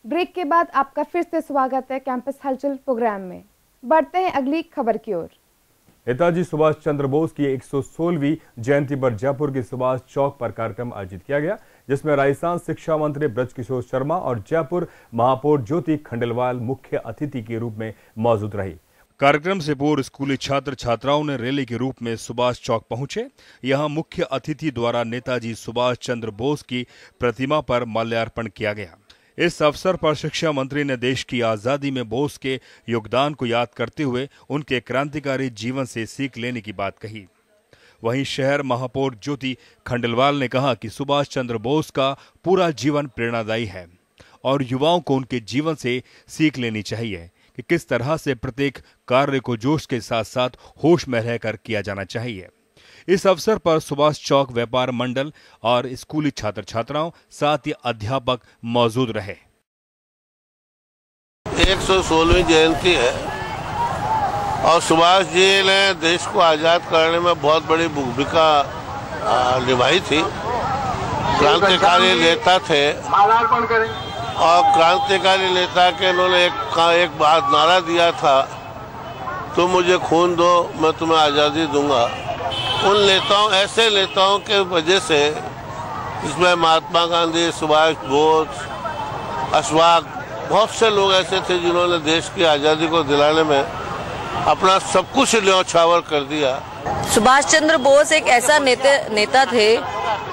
Break के बाद आपका फिर से स्वागत है कैंपस हलचल प्रोग्राम में। बढ़ते हैं अगली खबर की ओर। नेताजी सुभाष चंद्र बोस की 116वीं जयंती पर जयपुर के सुभाष चौक पर कार्यक्रम आयोजित किया गया, जिसमें राजस्थान शिक्षा मंत्री बृजकिशोर शर्मा और जयपुर महापौर ज्योति खंडेलवाल मुख्य अतिथि के रूप में मौजूद रही। कार्यक्रम से पूर्व स्कूली छात्र छात्राओं ने रैली के रूप में सुभाष चौक पहुंचे। यहां मुख्य अतिथि द्वारा नेताजी सुभाष चंद्र बोस की प्रतिमा पर माल्यार्पण किया गया। इस अवसर पर शिक्षा मंत्री ने देश की आजादी में बोस के योगदान को याद करते हुए उनके क्रांतिकारी जीवन से सीख लेने की बात कही। वहीं शहर महापौर ज्योति खंडेलवाल ने कहा कि सुभाष चंद्र बोस का पूरा जीवन प्रेरणादायी है और युवाओं को उनके जीवन से सीख लेनी चाहिए कि किस तरह से प्रत्येक कार्य को जोश के साथ साथ होश में रहकर किया जाना चाहिए। इस अवसर पर सुभाष चौक व्यापार मंडल और स्कूली छात्र छात्राओं साथ ही अध्यापक मौजूद रहे। 116वीं जयंती है और सुभाष जी ने देश को आजाद करने में बहुत बड़ी भूमिका निभाई थी। क्रांतिकारी नेता थे और क्रांतिकारी नेता के उन्होंने एक बात नारा दिया था, तुम मुझे खून दो मैं तुम्हें आज़ादी दूंगा। उन नेताओं, ऐसे नेताओं के वजह से, इसमें महात्मा गांधी, सुभाष बोस, अशफाक, बहुत से लोग ऐसे थे जिन्होंने देश की आज़ादी को दिलाने में अपना सब कुछ न्यौछावर कर दिया। सुभाष चंद्र बोस एक ऐसा नेता थे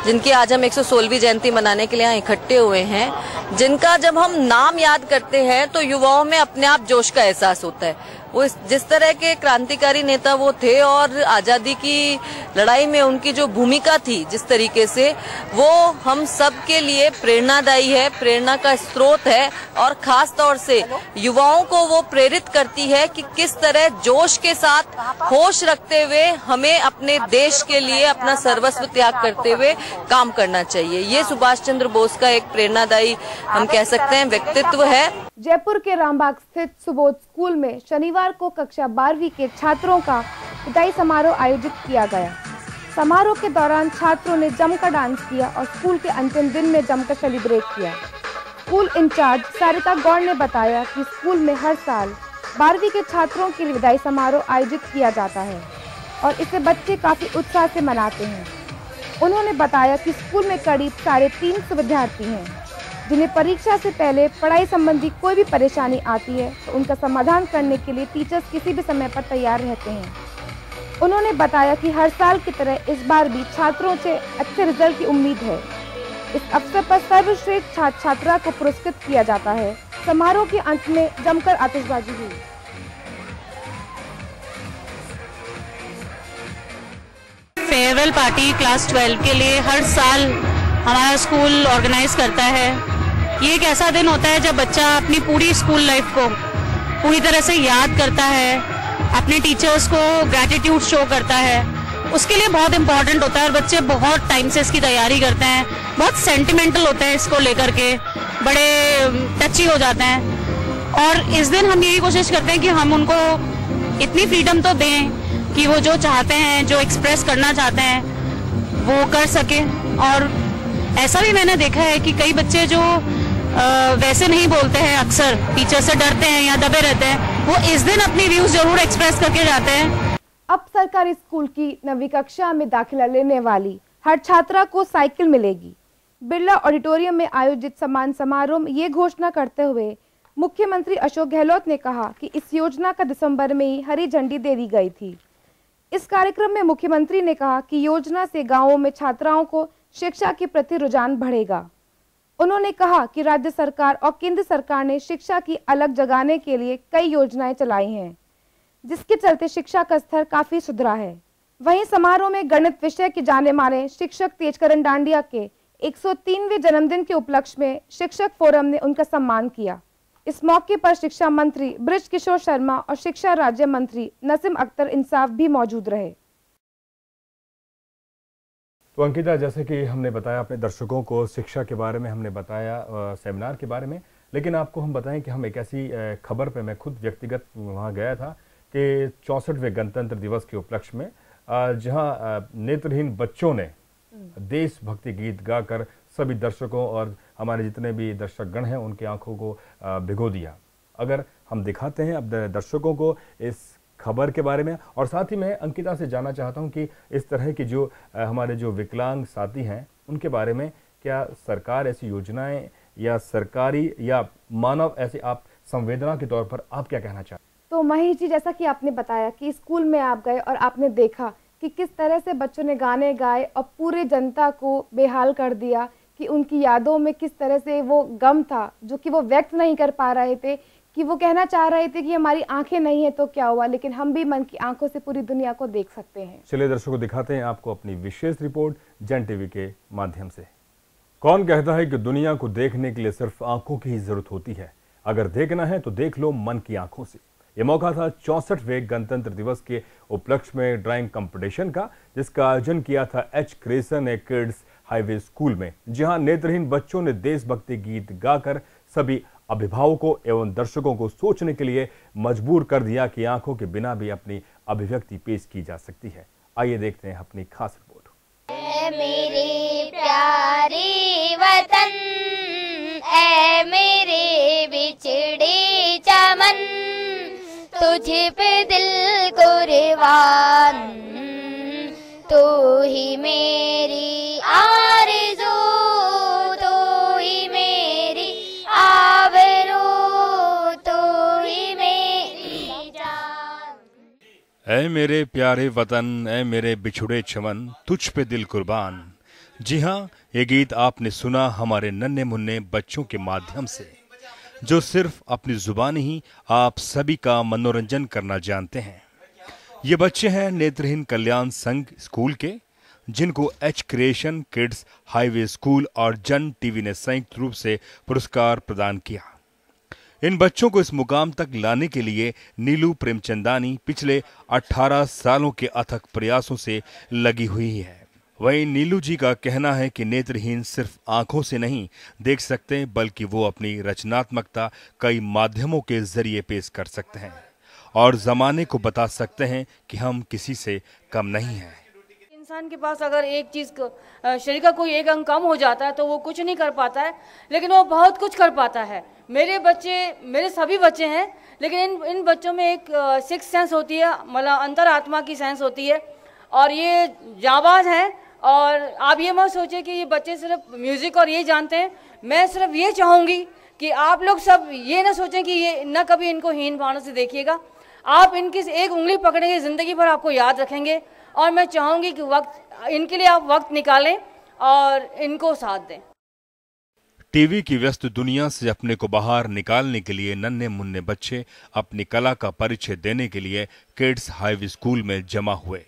जिनकी आज हम 116वीं जयंती मनाने के लिए यहाँ इकट्ठे हुए हैं, जिनका जब हम नाम याद करते हैं तो युवाओं में अपने आप जोश का एहसास होता है। वो जिस तरह के क्रांतिकारी नेता वो थे और आजादी की लड़ाई में उनकी जो भूमिका थी, जिस तरीके से वो हम सब के लिए प्रेरणादायी है, प्रेरणा का स्रोत है और खास तौर से युवाओं को वो प्रेरित करती है कि किस तरह जोश के साथ होश रखते हुए हमें अपने देश के लिए अपना सर्वस्व त्याग करते हुए काम करना चाहिए। ये सुभाष चंद्र बोस का एक प्रेरणादायी हम कह सकते हैं व्यक्तित्व है। जयपुर के रामबाग स्थित सुबोध स्कूल में शनिवार को कक्षा 12वीं के छात्रों का विदाई समारोह आयोजित किया गया। समारोह के दौरान छात्रों ने जमकर डांस किया और स्कूल के अंतिम दिन में जमकर सेलिब्रेट किया। स्कूल इंचार्ज सारिता गौड़ ने बताया कि स्कूल में हर साल 12वीं के छात्रों के लिए विदाई समारोह आयोजित किया जाता है और इसे बच्चे काफी उत्साह से मनाते हैं। उन्होंने बताया कि स्कूल में करीब 350 विद्यार्थी हैं, जिन्हें परीक्षा से पहले पढ़ाई संबंधी कोई भी परेशानी आती है तो उनका समाधान करने के लिए टीचर्स किसी भी समय पर तैयार रहते हैं। उन्होंने बताया कि हर साल की तरह इस बार भी छात्रों से अच्छे रिजल्ट की उम्मीद है। इस अवसर पर सर्वश्रेष्ठ छात्र छात्रा को पुरस्कृत किया जाता है। समारोह के अंत में जमकर आतिशबाजी हुई। फेयरवेल पार्टी क्लास 12 के लिए हर साल हमारा स्कूल ऑर्गेनाइज करता है। ये एक ऐसा दिन होता है जब बच्चा अपनी पूरी स्कूल लाइफ को पूरी तरह से याद करता है, अपने टीचर्स को ग्रैटिट्यूड शो करता है। उसके लिए बहुत इम्पोर्टेंट होता है और बच्चे बहुत टाइम से इसकी तैयारी करते हैं, बहुत सेंटिमेंटल होते हैं इसको लेकर के, बड़े टची हो जाते हैं। और इस दिन हम यही कोशिश करते हैं कि हम उनको इतनी फ्रीडम तो दें कि वो जो चाहते हैं, जो एक्सप्रेस करना चाहते हैं वो कर सके। और ऐसा भी मैंने देखा है कि कई बच्चे जो वैसे नहीं बोलते हैं, अक्सर टीचर से डरते हैं या दबे रहते हैं, वो इस दिन अपनी व्यूज जरूर एक्सप्रेस करके जाते हैं। अब सरकारी स्कूल की 9वीं कक्षा में दाखिला लेने वाली हर छात्रा को साइकिल मिलेगी। बिरला ऑडिटोरियम में आयोजित सम्मान समारोह में ये घोषणा करते हुए मुख्यमंत्री अशोक गहलोत ने कहा कि इस योजना का दिसंबर में ही हरी झंडी दे दी गई थी। इस कार्यक्रम में मुख्यमंत्री ने कहा कि योजना से गाँवों में छात्राओं को शिक्षा के प्रति रुझान बढ़ेगा। उन्होंने कहा कि राज्य सरकार और केंद्र सरकार ने शिक्षा की अलग जगाने के लिए कई योजनाएं चलाई हैं, जिसके चलते शिक्षा का स्तर काफी सुधरा है। वहीं समारोह में गणित विषय के जाने माने शिक्षक तेजकरण डांडिया के 103वें जन्मदिन के उपलक्ष्य में शिक्षक फोरम ने उनका सम्मान किया। इस मौके पर शिक्षा मंत्री बृजकिशोर शर्मा और शिक्षा राज्य मंत्री नसीम अख्तर इंसाफ भी मौजूद रहे। तो अंकिता, जैसे कि हमने बताया अपने दर्शकों को शिक्षा के बारे में, हमने बताया सेमिनार के बारे में, लेकिन आपको हम बताएं कि हम एक ऐसी खबर पे मैं खुद व्यक्तिगत वहाँ गया था कि 64वें गणतंत्र दिवस के उपलक्ष्य में जहाँ नेत्रहीन बच्चों ने देशभक्ति गीत गाकर सभी दर्शकों और हमारे जितने भी दर्शकगण हैं उनकी आंखों को भिगो दिया। अगर हम दिखाते हैं अब दर्शकों को इस खबर के बारे में, और साथ ही मैं अंकिता से जानना चाहता हूं कि इस तरह की जो हमारे जो विकलांग साथी हैं उनके बारे में क्या सरकार ऐसी योजनाएं या सरकारी या मानव ऐसी आप संवेदना के तौर पर आप क्या कहना चाहते हैं? तो महेश जी, जैसा कि आपने बताया कि स्कूल में आप गए और आपने देखा कि किस तरह से बच्चों ने गाने गाए और पूरे जनता को बेहाल कर दिया, कि उनकी यादों में किस तरह से वो गम था जो कि वो व्यक्त नहीं कर पा रहे थे, कि वो कहना चाह रहे थे कि हमारी आंखें नहीं है तो क्या हुआ, लेकिन हम भी मन की आंखों से पूरी दुनिया को देख सकते हैं। चलिए दर्शकों दिखाते हैं आपको अपनी विशेष रिपोर्ट जन टीवी के माध्यम से। कौन कहता है कि दुनिया को देखने के लिए सिर्फ आंखों की ही जरूरत होती है? अगर देखना है तो देख लो मन की आंखों से। ये मौका था 64वें गणतंत्र दिवस के उपलक्ष्य में ड्राइंग कंपटीशन का, जिसका आयोजन किया था एच क्रिएशन ए किड्स हाईवे स्कूल में, जहां नेत्रहीन बच्चों ने देशभक्ति गीत गाकर सभी अभिभावकों एवं दर्शकों को सोचने के लिए मजबूर कर दिया कि आंखों के बिना भी अपनी अभिव्यक्ति पेश की जा सकती है। आइए देखते हैं अपनी खास रिपोर्ट। ऐ मेरे प्यारे वतन, ऐ मेरे बिछड़े चमन, तुझ पे दिल कुर्बान, तू ही मेरी आरज़ू, तू ही मेरी आबरू, तू ही मेरी जान। ऐ मेरे प्यारे वतन, ऐ मेरे बिछुड़े चमन, तुझ पे दिल कुर्बान। जी हाँ, ये गीत आपने सुना हमारे नन्हे मुन्ने बच्चों के माध्यम से, जो सिर्फ अपनी जुबान ही आप सभी का मनोरंजन करना जानते हैं। ये बच्चे हैं नेत्रहीन कल्याण संघ स्कूल के, जिनको H creation kids highway school और जन टीवी ने संयुक्त रूप से पुरस्कार प्रदान किया। इन बच्चों को इस मुकाम तक लाने के लिए नीलू प्रेमचंदानी पिछले 18 सालों के अथक प्रयासों से लगी हुई है। वहीं नीलू जी का कहना है कि नेत्रहीन सिर्फ आंखों से नहीं देख सकते, बल्कि वो अपनी रचनात्मकता कई माध्यमों के जरिए पेश कर सकते हैं और जमाने को बता सकते हैं कि हम किसी से कम नहीं हैं। इंसान के पास अगर एक चीज शरीर का कोई एक अंग कम हो जाता है तो वो कुछ नहीं कर पाता है, लेकिन वो बहुत कुछ कर पाता है। मेरे बच्चे, मेरे सभी बच्चे हैं, लेकिन इन बच्चों में एक सिक्स सेंस होती है, मतलब अंतरात्मा की सेंस होती है, और ये जाबाज हैं। और आप ये मत सोचिए कि ये बच्चे सिर्फ म्यूजिक और ये जानते हैं। मैं सिर्फ ये चाहूँगी कि आप लोग सब ये ना सोचें कि ये न कभी इनको हीन भावना से देखिएगा। आप इनकी एक उंगली पकड़ेंगे, जिंदगी भर आपको याद रखेंगे, और मैं चाहूँगी कि वक्त इनके लिए आप वक्त निकालें और इनको साथ दें। टीवी की व्यस्त दुनिया से अपने को बाहर निकालने के लिए नन्हे मुन्ने बच्चे अपनी कला का परिचय देने के लिए किड्स हाईवे स्कूल में जमा हुए,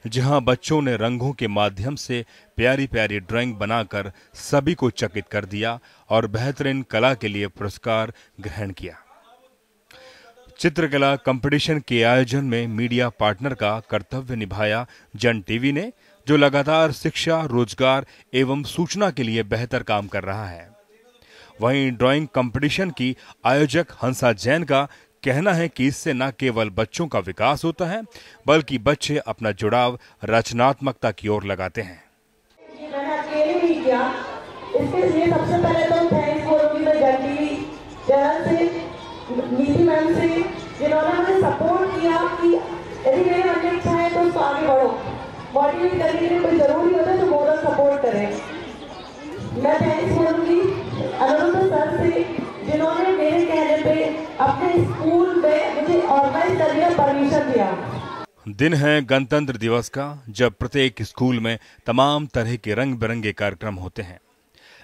जहां बच्चों ने रंगों के माध्यम से प्यारी प्यारी ड्राइंग बनाकर सभी को चकित कर दिया और बेहतरीन कला के लिए पुरस्कार ग्रहण किया। चित्रकला कंपटीशन के आयोजन में मीडिया पार्टनर का कर्तव्य निभाया जन टीवी ने, जो लगातार शिक्षा, रोजगार एवं सूचना के लिए बेहतर काम कर रहा है। वहीं ड्राइंग कंपटीशन की आयोजक हंसा जैन का कहना है कि इससे न केवल बच्चों का विकास होता है, बल्कि बच्चे अपना जुड़ाव रचनात्मकता की ओर लगाते हैं। ये मैंने अकेले नहीं किया, इसके लिए सबसे पहले तो थैंक्स बोलूंगी मैं जन टीवी चैनल से, नीति मैम से, जिन्होंने हमें सपोर्ट किया कि यदि मेरे मन में इच्छा है तो उसको आगे बढ़ो, मोटिवेट करने के लिए कोई जरूरी होता है तो मोरल सपोर्ट करें। मैं थैंक्स बोलूंगी अनुरुद्ध सर से, जिन्होंने मेरे कहने पे अपने स्कूल में मुझे ऑर्गेनाइज करने का परमिशन दिया। दिन है गणतंत्र दिवस का, जब प्रत्येक स्कूल में तमाम तरह के रंग बिरंगे कार्यक्रम होते हैं।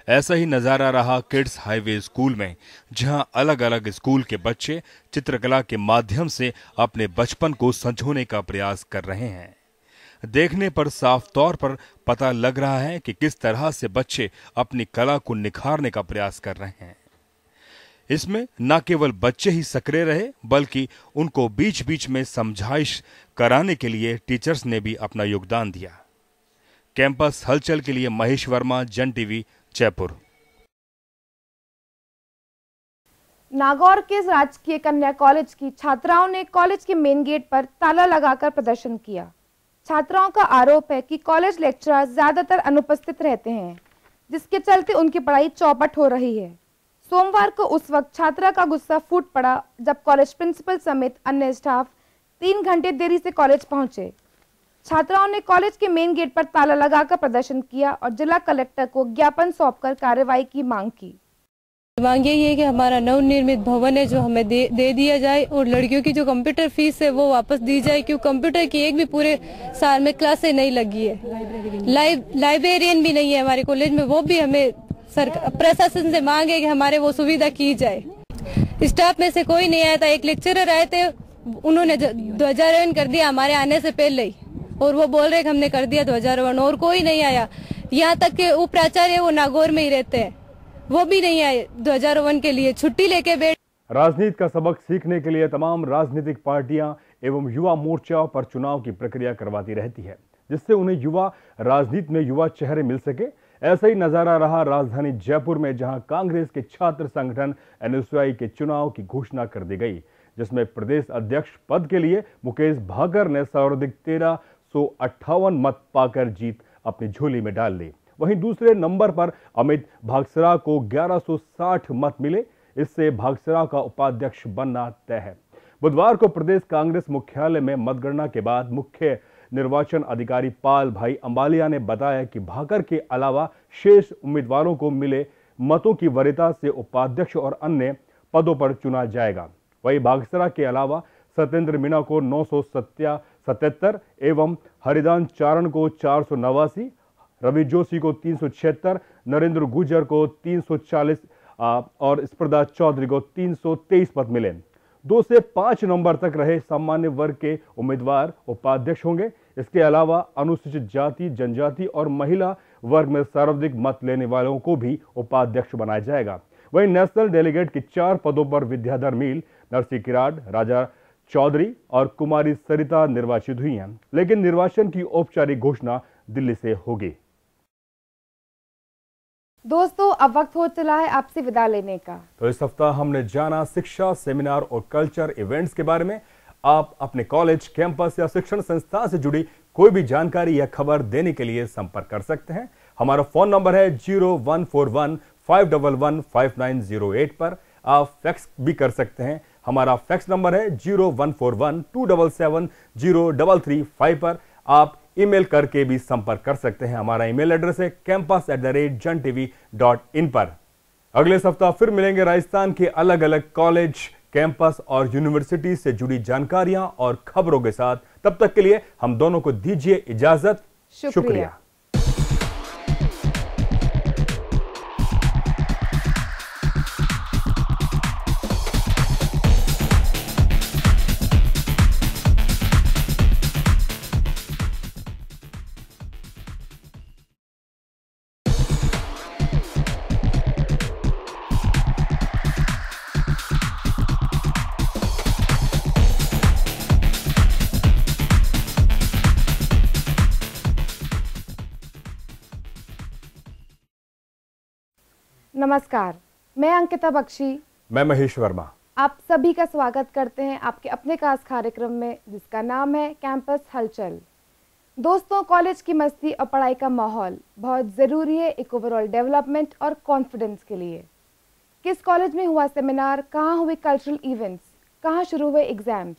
ऐसा ही नजारा रहा किड्स हाईवे स्कूल में, जहां अलग अलग स्कूल के बच्चे चित्रकला के माध्यम से अपने बचपन को संजोने का प्रयास कर रहे हैं। देखने पर साफ तौर पर पता लग रहा है कि किस तरह से बच्चे अपनी कला को निखारने का प्रयास कर रहे हैं। इसमें न केवल बच्चे ही सक्रिय रहे, बल्कि उनको बीच बीच में समझाइश कराने के लिए टीचर्स ने भी अपना योगदान दिया। कैंपस हलचल के लिए महेश वर्मा, जन टीवी, जयपुर। नागौर के राजकीय कन्या कॉलेज की छात्राओं ने कॉलेज के मेन गेट पर ताला लगाकर प्रदर्शन किया। छात्राओं का आरोप है कि कॉलेज लेक्चरर ज्यादातर अनुपस्थित रहते हैं। जिसके चलते उनकी पढ़ाई चौपट हो रही है। सोमवार को उस वक्त छात्रा का गुस्सा फूट पड़ा जब कॉलेज प्रिंसिपल समेत अन्य स्टाफ 3 घंटे देरी से कॉलेज पहुंचे। छात्राओं ने कॉलेज के मेन गेट पर ताला लगाकर प्रदर्शन किया और जिला कलेक्टर को ज्ञापन सौंपकर कार्रवाई की मांग की। मांग यही है कि हमारा नवनिर्मित भवन है जो हमें दे दिया जाए और लड़कियों की जो कंप्यूटर फीस है वो वापस दी जाए, क्योंकि कंप्यूटर की एक भी पूरे साल में क्लासें नहीं लगी है। लाइब्रेरियन भी नहीं है हमारे कॉलेज में, वो भी हमें प्रशासन से मांग है कि हमारे वो सुविधा की जाए। स्टाफ में से कोई नहीं आया था, एक लेक्चरर आए थे, उन्होंने ध्वजारोहण कर दिया हमारे आने से पहले ही, और वो बोल रहे कि हमने कर दिया ध्वजारोहण, और कोई नहीं आया। यहाँ तक के उपाचार्य वो नागौर में ही रहते हैं, वो भी नहीं आए ध्वजारोहण के लिए, छुट्टी लेके बैठ। राजनीति का सबक सीखने के लिए तमाम राजनीतिक पार्टियां एवं युवा मोर्चा पर चुनाव की प्रक्रिया करवाती रहती है, जिससे उन्हें युवा राजनीति में युवा चेहरे मिल सके। ऐसा ही नजारा रहा राजधानी जयपुर में, जहां कांग्रेस के छात्र संगठन NSUI के चुनाव की घोषणा कर दी गई, जिसमें प्रदेश अध्यक्ष पद के लिए मुकेश भाकर ने सर्वाधिक 1358 मत पाकर जीत अपनी झोली में डाल ली। वहीं दूसरे नंबर पर अमित भागसरा को 1160 मत मिले। इससे भागसरा का उपाध्यक्ष बनना तय है। बुधवार को प्रदेश कांग्रेस मुख्यालय में मतगणना के बाद मुख्य निर्वाचन अधिकारी पाल भाई अंबालिया ने बताया कि भाकर के अलावा शेष उम्मीदवारों को मिले मतों की वरीयता से उपाध्यक्ष और अन्य पदों पर चुना जाएगा। वहीं भागसरा के अलावा सत्येंद्र मीणा को 977 एवं हरिदान चारण को 489, रवि जोशी को 376, नरेंद्र गुर्जर को 340 और स्पर्धा चौधरी को 323 पद मिले। 2 से 5 नंबर तक रहे सामान्य वर्ग के उम्मीदवार उपाध्यक्ष होंगे। इसके अलावा अनुसूचित जाति, जनजाति और महिला वर्ग में सर्वाधिक मत लेने वालों को भी उपाध्यक्ष बनाया जाएगा। वहीं नेशनल डेलीगेट के 4 पदों पर विद्याधर मील, नरसी किराड, राजा चौधरी और कुमारी सरिता निर्वाचित हुई हैं, लेकिन निर्वाचन की औपचारिक घोषणा दिल्ली से होगी। दोस्तों, अब वक्त हो चला है आपसे विदा लेने का। तो इस हफ्ता हमने जाना शिक्षा, सेमिनार और कल्चर इवेंट्स के बारे में। आप अपने कॉलेज, कैंपस या शिक्षण संस्थान से जुड़ी कोई भी जानकारी या खबर देने के लिए संपर्क कर सकते हैं। हमारा फोन नंबर है 0141 511 5908 पर। आप फैक्स भी कर सकते हैं। हमारा फैक्स नंबर है 0141 277 0335 पर। आप ईमेल करके भी संपर्क कर सकते हैं। हमारा ईमेल एड्रेस है campus@jantv.in पर। अगले सप्ताह फिर मिलेंगे राजस्थान के अलग अलग कॉलेज, कैंपस और यूनिवर्सिटी से जुड़ी जानकारियां और खबरों के साथ। तब तक के लिए हम दोनों को दीजिए इजाजत। शुक्रिया। नमस्कार, मैं अंकिता बख्शी, मैं महेश वर्मा। आप सभी का स्वागत करते हैं आपके अपने खास कार्यक्रम में, जिसका नाम है कैंपस हलचल। दोस्तों, कॉलेज की मस्ती और पढ़ाई का माहौल बहुत ज़रूरी है एक ओवरऑल डेवलपमेंट और कॉन्फिडेंस के लिए। किस कॉलेज में हुआ सेमिनार, कहाँ हुए कल्चरल इवेंट्स, कहाँ शुरू हुए एग्जाम्स,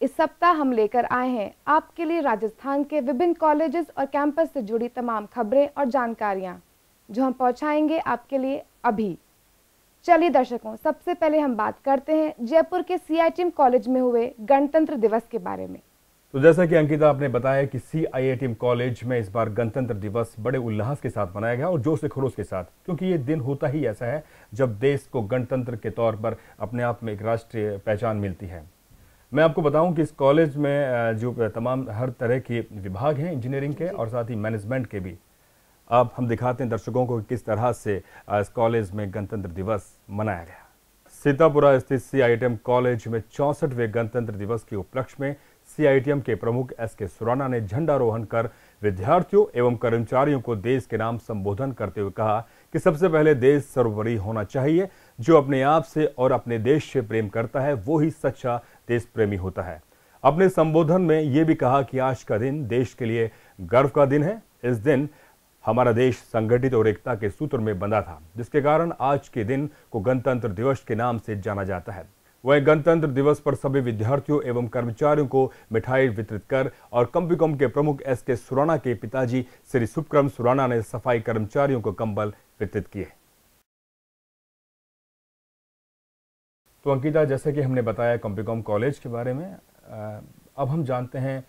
इस सप्ताह हम लेकर आए हैं आपके लिए राजस्थान के विभिन्न कॉलेजेस और कैंपस से जुड़ी तमाम खबरें और जानकारियाँ, जो हम पहुंचाएंगे आपके लिए अभी। चलिए दर्शकों, सबसे पहले हम बात करते हैं जयपुर के CITM कॉलेज में हुए गणतंत्र दिवस के बारे में। तो जैसा कि अंकिता आपने बताया कि CITM कॉलेज में इस बार गणतंत्र दिवस बड़े उल्लास के साथ मनाया गया और जोश खरोश के साथ, क्योंकि ये दिन होता ही ऐसा है जब देश को गणतंत्र के तौर पर अपने आप में एक राष्ट्रीय पहचान मिलती है। मैं आपको बताऊं कि इस कॉलेज में जो तमाम हर तरह के विभाग हैं इंजीनियरिंग के और साथ ही मैनेजमेंट के भी, अब हम दिखाते हैं दर्शकों को किस तरह से इस कॉलेज में गणतंत्र दिवस मनाया गया। सीतापुरा स्थित CITM कॉलेज में 64वें गणतंत्र दिवस के उपलक्ष्य में CITM के प्रमुख SK सुराना ने झंडारोहण कर विद्यार्थियों एवं कर्मचारियों को देश के नाम संबोधन करते हुए कहा कि सबसे पहले देश सर्वोपरि होना चाहिए। जो अपने आप से और अपने देश से प्रेम करता है वो ही सच्चा देश प्रेमी होता है। अपने संबोधन में ये भी कहा कि आज का दिन देश के लिए गर्व का दिन है। इस दिन हमारा देश संगठित और एकता के सूत्र में बंधा था, जिसके कारण आज के दिन को गणतंत्र दिवस के नाम से जाना जाता है। वहीं गणतंत्र दिवस पर सभी विद्यार्थियों एवं कर्मचारियों को मिठाई वितरित कर और कंपीकॉम के प्रमुख SK सुराना के पिताजी श्री सुखक्रम सुराना ने सफाई कर्मचारियों को कंबल वितरित किए। तो अंकिता, जैसे कि हमने बताया कंपीकॉम कॉलेज के बारे में, अब हम जानते हैं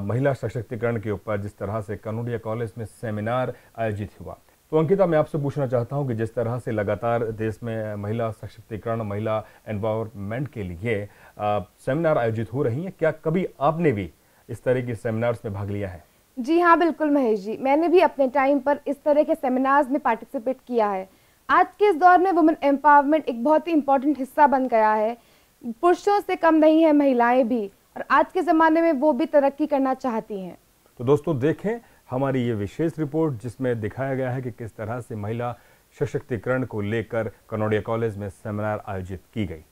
महिला सशक्तिकरण के ऊपर जिस तरह से कनोडिया कॉलेज में सेमिनार आयोजित हुआ। तो अंकिता, मैं आपसे पूछना चाहता हूं कि जिस तरह से लगातार देश में महिला सशक्तिकरण, महिला एनवायरनमेंट के लिए सेमिनार आयोजित हो रही हैं, क्या कभी आपने भी इस तरह के सेमिनार्स में भाग लिया है? जी हाँ, बिल्कुल महेश जी, मैंने भी अपने टाइम पर इस तरह के सेमिनार्स में पार्टिसिपेट किया है। आज के इस दौर में वुमेन एम्पावरमेंट एक बहुत ही इम्पोर्टेंट हिस्सा बन गया है। पुरुषों से कम नहीं है महिलाएं भी, और आज के ज़माने में वो भी तरक्की करना चाहती हैं। तो दोस्तों, देखें हमारी ये विशेष रिपोर्ट जिसमें दिखाया गया है कि किस तरह से महिला सशक्तिकरण को लेकर कनोडिया कॉलेज में सेमिनार आयोजित की गई।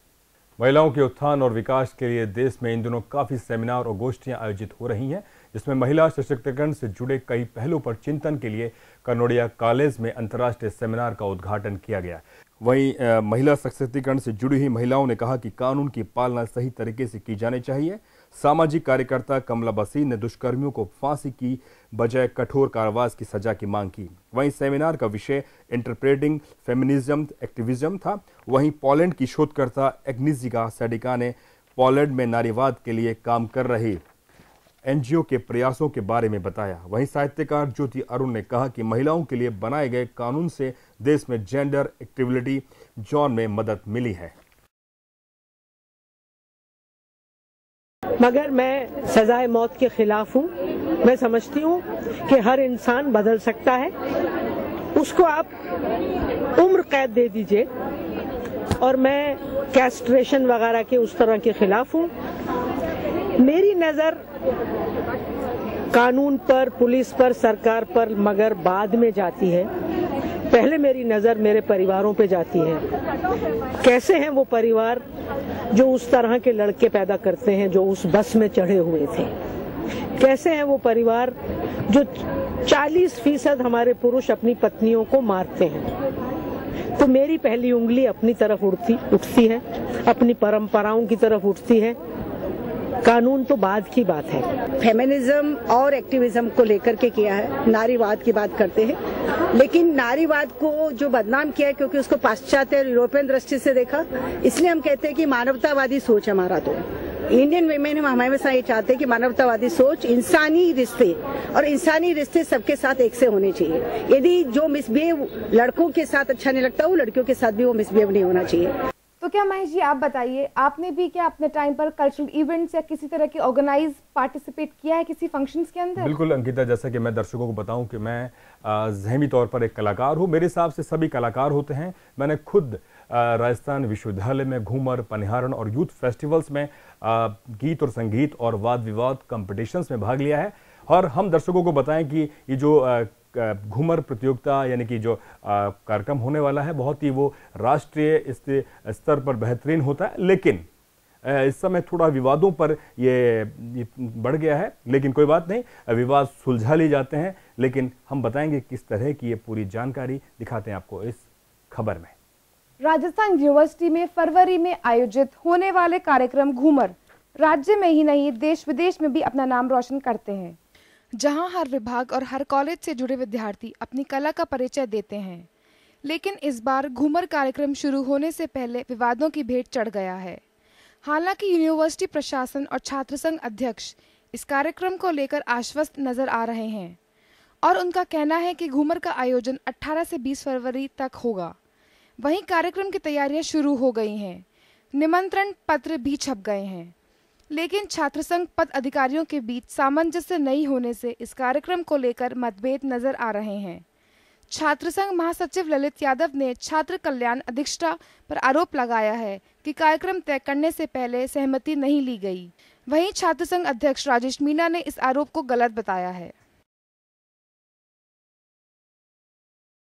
महिलाओं के उत्थान और विकास के लिए देश में इन दिनों काफ़ी सेमिनार और गोष्ठियां आयोजित हो रही हैं, जिसमें महिला सशक्तिकरण से जुड़े कई पहलुओं पर चिंतन के लिए कनोडिया कॉलेज में अंतर्राष्ट्रीय सेमिनार का उद्घाटन किया गया। वहीं महिला सशक्तिकरण से जुड़ी हुई महिलाओं ने कहा कि कानून की पालना सही तरीके से की जानी चाहिए। सामाजिक कार्यकर्ता कमला बसीन ने दुष्कर्मियों को फांसी की बजाय कठोर कारावास की सजा की मांग की। वहीं सेमिनार का विषय इंटरप्रेटिंग फेमिनिज्म एक्टिविज्म था। वहीं पोलैंड की शोधकर्ता एग्निजिका सैडिका ने पोलैंड में नारीवाद के लिए काम कर रही NGO के प्रयासों के बारे में बताया। वहीं साहित्यकार ज्योति अरुण ने कहा कि महिलाओं के लिए बनाए गए कानून से देश में जेंडर इक्विलिटी जोन में मदद मिली है। मगर मैं सजाए मौत के खिलाफ हूँ। मैं समझती हूँ कि हर इंसान बदल सकता है, उसको आप उम्र कैद दे दीजिए, और मैं कैस्ट्रेशन वगैरह के उस तरह के खिलाफ हूँ। मेरी नज़र कानून पर, पुलिस पर, सरकार पर मगर बाद में जाती है। पहले मेरी नज़र मेरे परिवारों पे जाती है। कैसे हैं वो परिवार जो उस तरह के लड़के पैदा करते हैं जो उस बस में चढ़े हुए थे? कैसे हैं वो परिवार जो 40% हमारे पुरुष अपनी पत्नियों को मारते हैं? तो मेरी पहली उंगली अपनी तरफ उठती है, अपनी परंपराओं की तरफ उठती है। कानून तो बाद की बात है। फेमिनिज्म और एक्टिविज्म को लेकर के किया है, नारीवाद की बात करते हैं, लेकिन नारीवाद को जो बदनाम किया है क्योंकि उसको पाश्चात्य और यूरोपियन दृष्टि से देखा, इसलिए हम कहते हैं कि मानवतावादी सोच हमारा। तो इंडियन वीमेन हम हमेशा ये चाहते हैं कि मानवतावादी सोच, इंसानी रिश्ते, और इंसानी रिश्ते सबके साथ एक से होने चाहिए। यदि जो मिसबिहेव लड़कों के साथ अच्छा नहीं लगता, वो लड़कियों के साथ भी वो मिसबिहेव नहीं होना चाहिए। तो क्या महेश जी, आप बताइए, आपने भी क्या अपने टाइम पर कल्चरल इवेंट्स या किसी तरह की ऑर्गेनाइज पार्टिसिपेट किया है किसी फंक्शंस के अंदर? बिल्कुल अंकिता, जैसा कि मैं दर्शकों को बताऊं कि मैं ज़हनी तौर पर एक कलाकार हूं। मेरे हिसाब से सभी कलाकार होते हैं। मैंने खुद राजस्थान विश्वविद्यालय में घूमर, पनिहारण और यूथ फेस्टिवल्स में गीत और संगीत और वाद विवाद कॉम्पिटिशन्स में भाग लिया है। और हम दर्शकों को बताएं कि ये जो घूमर प्रतियोगिता यानी कि जो कार्यक्रम होने वाला है, बहुत ही वो राष्ट्रीय स्तर पर बेहतरीन होता है, लेकिन इस समय थोड़ा विवादों पर ये बढ़ गया है। लेकिन कोई बात नहीं, विवाद सुलझा लिए जाते हैं। लेकिन हम बताएंगे किस तरह की ये पूरी जानकारी दिखाते हैं आपको इस खबर में। राजस्थान यूनिवर्सिटी में फरवरी में आयोजित होने वाले कार्यक्रम घूमर राज्य में ही नहीं, देश विदेश में भी अपना नाम रोशन करते हैं, जहां हर विभाग और हर कॉलेज से जुड़े विद्यार्थी अपनी कला का परिचय देते हैं। लेकिन इस बार घूमर कार्यक्रम शुरू होने से पहले विवादों की भेंट चढ़ गया है। हालांकि यूनिवर्सिटी प्रशासन और छात्र संघ अध्यक्ष इस कार्यक्रम को लेकर आश्वस्त नजर आ रहे हैं और उनका कहना है कि घूमर का आयोजन 18 से 20 फरवरी तक होगा। वहीं कार्यक्रम की तैयारियां शुरू हो गई हैं, निमंत्रण पत्र भी छप गए हैं, लेकिन छात्र संघ पद अधिकारियों के बीच सामंजस्य नहीं होने से इस कार्यक्रम को लेकर मतभेद नजर आ रहे हैं। छात्र संघ महासचिव ललित यादव ने छात्र कल्याण अधीक्षता पर आरोप लगाया है कि कार्यक्रम तय करने से पहले सहमति नहीं ली गई। वहीं छात्र संघ अध्यक्ष राजेश मीणा ने इस आरोप को गलत बताया है।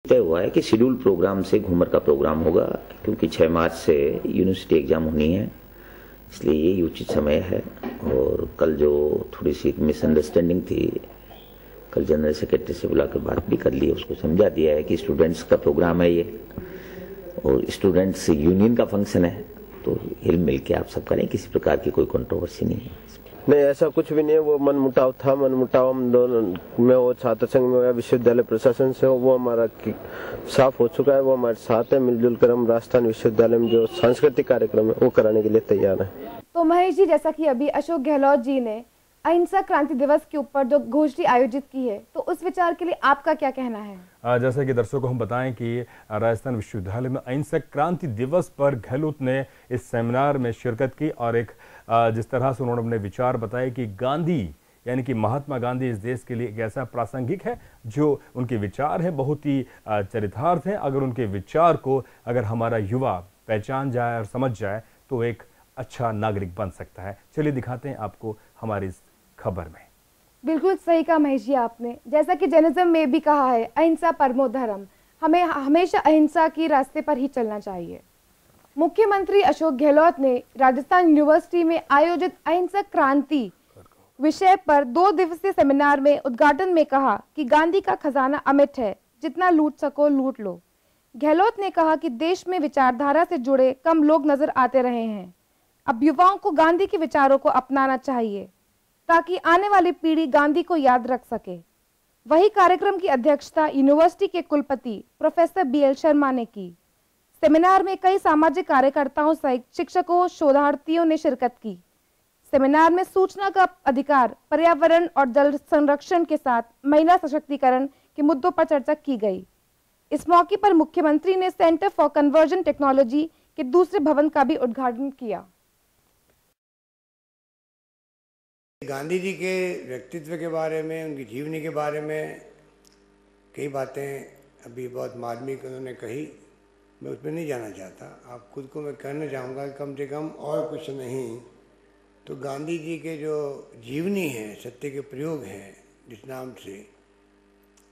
तय हुआ है कि शेड्यूल प्रोग्राम से घूमर का प्रोग्राम होगा, क्योंकि 6 मार्च से यूनिवर्सिटी एग्जाम होनी है, इसलिए ये उचित समय है। और कल जो थोड़ी सी मिसअंडरस्टैंडिंग थी कल जनरल सेक्रेटरी से बुला के बात भी कर ली, उसको समझा दिया है कि स्टूडेंट्स का प्रोग्राम है ये और स्टूडेंट्स यूनियन का फंक्शन है, तो हिल मिल के आप सब करें, किसी प्रकार की कोई कंट्रोवर्सी नहीं है। नहीं, ऐसा कुछ भी नहीं है। वो मनमुटाव था, मनमुटाव हम दोनों में, वो छात्र संघ में या विश्वविद्यालय प्रशासन से हो, वो हमारा साफ हो चुका है। वो हमारे साथ है, मिलजुल कर हम राजस्थान विश्वविद्यालय में जो सांस्कृतिक कार्यक्रम है वो कराने के लिए तैयार है। तो महेश जी, जैसा कि अभी अशोक गहलोत जी ने अहिंसा क्रांति दिवस के ऊपर जो गोष्ठी आयोजित की है, तो उस विचार के लिए आपका क्या कहना है? जैसा कि दर्शकों को हम बताएं कि राजस्थान विश्वविद्यालय में अहिंसा क्रांति दिवस पर गहलोत ने इस सेमिनार में शिरकत की और एक जिस तरह से उन्होंने अपने विचार बताए कि गांधी यानी कि महात्मा गांधी इस देश के लिए एक ऐसा प्रासंगिक है, जो उनके विचार हैं बहुत ही चरितार्थ हैं। अगर उनके विचार को अगर हमारा युवा पहचान जाए और समझ जाए तो एक अच्छा नागरिक बन सकता है। चलिए दिखाते हैं आपको हमारी इस खबर में। बिल्कुल सही कहा महेश जी आपने। जैसा कि जैनिज्म में भी कहा है, अहिंसा परमो धर्म, हमें हमेशा अहिंसा की रास्ते पर ही चलना चाहिए। मुख्यमंत्री अशोक गहलोत ने राजस्थान यूनिवर्सिटी में आयोजित अहिंसा क्रांति विषय पर 2 दिवसीय सेमिनार में उद्घाटन में कहा कि गांधी का खजाना अमिट है, जितना लूट सको लूट लो। गहलोत ने कहा कि देश में विचारधारा से जुड़े कम लोग नजर आते रहे हैं। अब युवाओं को गांधी के विचारों को अपनाना चाहिए ताकि आने वाली पीढ़ी गांधी को याद रख सके। वही कार्यक्रम की अध्यक्षता यूनिवर्सिटी के कुलपति प्रोफेसर BL शर्मा ने की। सेमिनार में कई सामाजिक कार्यकर्ताओं सहित शिक्षकों, शोधार्थियों ने शिरकत की। सेमिनार में सूचना का अधिकार, पर्यावरण और जल संरक्षण के साथ महिला सशक्तिकरण के मुद्दों पर चर्चा की गई। इस मौके पर मुख्यमंत्री ने सेंटर फॉर कन्वर्जन टेक्नोलॉजी के दूसरे भवन का भी उद्घाटन किया। गांधी जी के व्यक्तित्व के बारे में, उनकी जीवनी के बारे में कई बातें अभी बहुत मार्मिक उन्होंने कही, मैं उसमें नहीं जाना चाहता। आप खुद को मैं कहना चाहूँगा कि कम से कम और कुछ नहीं तो गांधी जी के जो जीवनी है, सत्य के प्रयोग हैं जिस नाम से,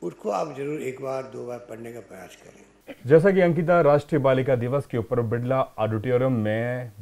उसको आप जरूर 1 बार 2 बार पढ़ने का प्रयास करें। जैसा कि अंकिता, राष्ट्रीय बालिका दिवस के ऊपर बिरला ऑडिटोरियम में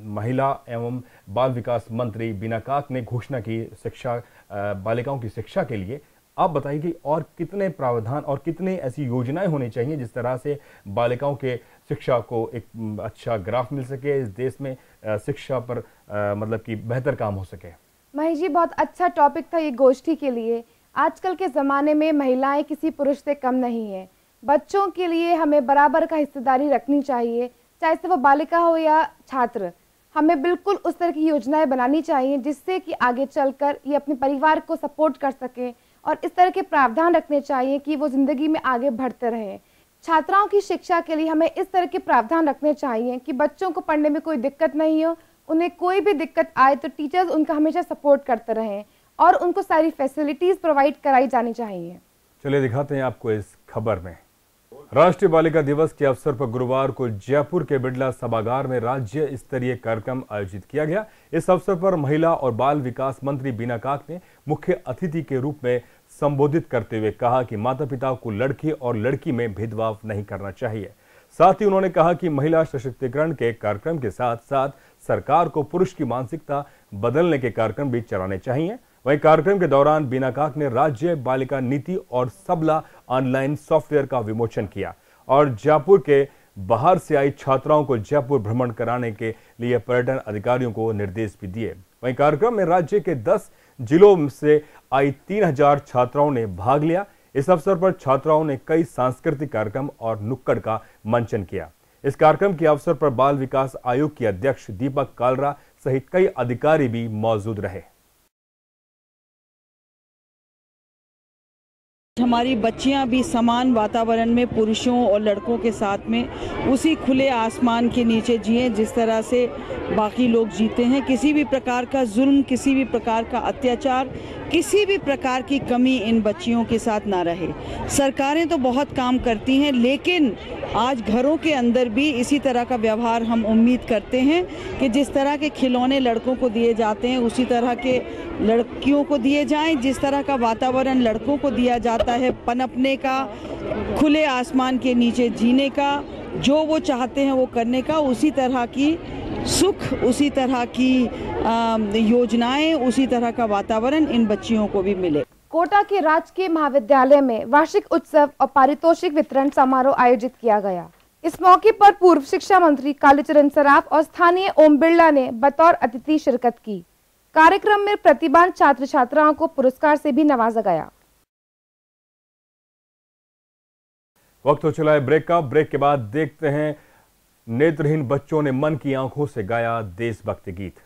महिला एवं बाल विकास मंत्री बीना काक ने घोषणा की शिक्षा, बालिकाओं की शिक्षा के लिए। आप बताइए कि और कितने प्रावधान और कितने ऐसी योजनाएं होनी चाहिए जिस तरह से बालिकाओं के शिक्षा को एक अच्छा ग्राफ मिल सके, इस देश में शिक्षा पर मतलब कि बेहतर काम हो सके। महेश जी, बहुत अच्छा टॉपिक था ये गोष्ठी के लिए। आजकल के ज़माने में महिलाएं किसी पुरुष से कम नहीं है। बच्चों के लिए हमें बराबर का हिस्सेदारी रखनी चाहिए, चाहे से वो बालिका हो या छात्र। हमें बिल्कुल उस तरह की योजनाएं बनानी चाहिए जिससे कि आगे चलकर ये अपने परिवार को सपोर्ट कर सकें, और इस तरह के प्रावधान रखने चाहिए कि वो ज़िंदगी में आगे बढ़ते रहें। छात्राओं की शिक्षा के लिए हमें इस तरह के प्रावधान रखने चाहिए कि बच्चों को पढ़ने में कोई दिक्कत नहीं हो, उन्हें कोई भी दिक्कत आए तो टीचर्स उनका हमेशा सपोर्ट करते रहें और उनको सारी फैसिलिटीज़ प्रोवाइड कराई जानी चाहिए। चलिए दिखाते हैं आपको इस खबर में। राष्ट्रीय बालिका दिवस के अवसर पर गुरुवार को जयपुर के बिड़ला सभागार में राज्य स्तरीय कार्यक्रम आयोजित किया गया। इस अवसर पर महिला और बाल विकास मंत्री बीना काक ने मुख्य अतिथि के रूप में संबोधित करते हुए कहा कि माता पिता को लड़के और लड़की में भेदभाव नहीं करना चाहिए। साथ ही उन्होंने कहा कि महिला सशक्तिकरण के कार्यक्रम के साथ साथ सरकार को पुरुष की मानसिकता बदलने के कार्यक्रम भी चलाने चाहिए। वहीं कार्यक्रम के दौरान बीना काक ने राज्य बालिका नीति और सबला ऑनलाइन सॉफ्टवेयर का विमोचन किया और जयपुर के बाहर से आई छात्राओं को जयपुर भ्रमण कराने के लिए पर्यटन अधिकारियों को निर्देश भी दिए। वहीं कार्यक्रम में राज्य के 10 जिलों से आई 3000 छात्राओं ने भाग लिया। इस अवसर पर छात्राओं ने कई सांस्कृतिक कार्यक्रम और नुक्कड़ का मंचन किया। इस कार्यक्रम के अवसर पर बाल विकास आयोग के अध्यक्ष दीपक कालरा सहित कई अधिकारी भी मौजूद रहे। हमारी बच्चियां भी समान वातावरण में पुरुषों और लड़कों के साथ में उसी खुले आसमान के नीचे जिए जिस तरह से बाकी लोग जीते हैं। किसी भी प्रकार का जुल्म, किसी भी प्रकार का अत्याचार, किसी भी प्रकार की कमी इन बच्चियों के साथ ना रहे। सरकारें तो बहुत काम करती हैं, लेकिन आज घरों के अंदर भी इसी तरह का व्यवहार हम उम्मीद करते हैं कि जिस तरह के खिलौने लड़कों को दिए जाते हैं उसी तरह के लड़कियों को दिए जाएं। जिस तरह का वातावरण लड़कों को दिया जाता है पनपने का, खुले आसमान के नीचे जीने का, जो वो चाहते हैं वो करने का, उसी तरह की सुख, उसी तरह की योजनाएं, उसी तरह का वातावरण इन बच्चियों को भी मिले। कोटा के राजकीय महाविद्यालय में वार्षिक उत्सव और पारितोषिक वितरण समारोह आयोजित किया गया। इस मौके पर पूर्व शिक्षा मंत्री कालीचरण सराफ और स्थानीय ओम बिरला ने बतौर अतिथि शिरकत की। कार्यक्रम में प्रतिभावान छात्र छात्राओं को पुरस्कार से भी नवाजा गया। वक्त हो चला है ब्रेक का। ब्रेक के बाद देखते हैं नेत्रहीन बच्चों ने मन की आंखों से गाया देशभक्ति गीत।